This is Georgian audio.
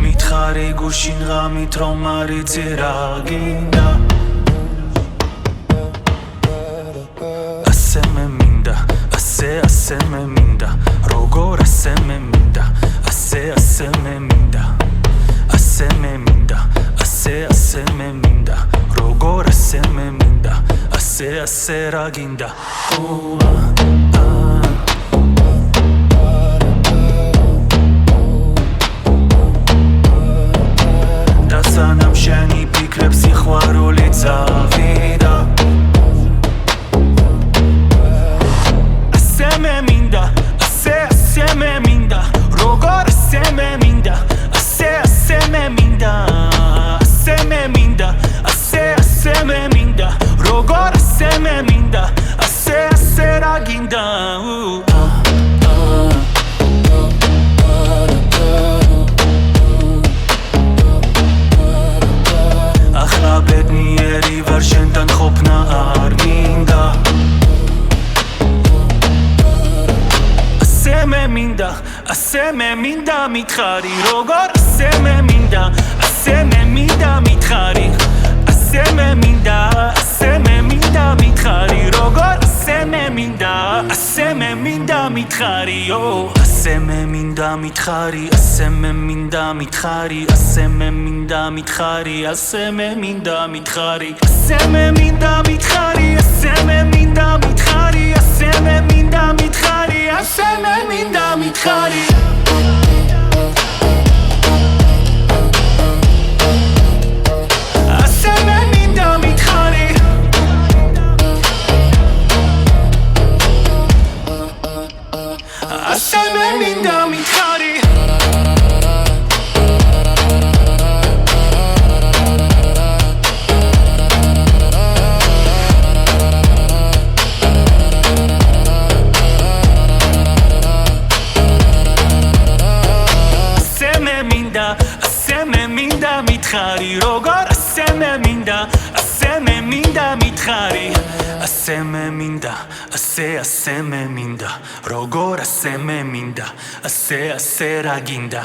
მითხარი გუშინ ღამით რომ არ იცი რა გინდა ასე მე მინდა ასე მე მინდა როგორ ასე მე მინდა ასე მე მინდა ასე მე მინდა ასე მე მინდა როგორ ასე მე მინდა ასე რა გინდა სანამ შენი ფიქრებს სიყვარული წავიდა ასე მე მინდა ასე მე მინდა როგორ ასე მე მინდა ასე მე მინდა ასე მე მინდა ასე მე მინდა როგორ ასე მე მინდა ასე რა გინდა ბედნიერი ვარ შენთან ყოფნა არ მინდა ასე მე მინდა მითხარი როგორ ასე მე მინდა მითხარი ასე მე მინდა მითხარი როგორ ასე მე მინდა მითხარი ასე მე მინდა მითხარი ასე მე მინდა მითხარი ასე მე მინდა მითხარი ასე მე მინდა მითხარი ასე მე მინდა მითხარი ასე მე მინდა მითხარი ასე მე მინდა მითხარი ასე მე მინდა მითხარი ასე მე მინდა მითხარი მითხარი როგორ ასე მე მინდა მითხარი ასე მე მინდა ასე მე მინდა როგორ ასე მე მინდა ასე რა გინდა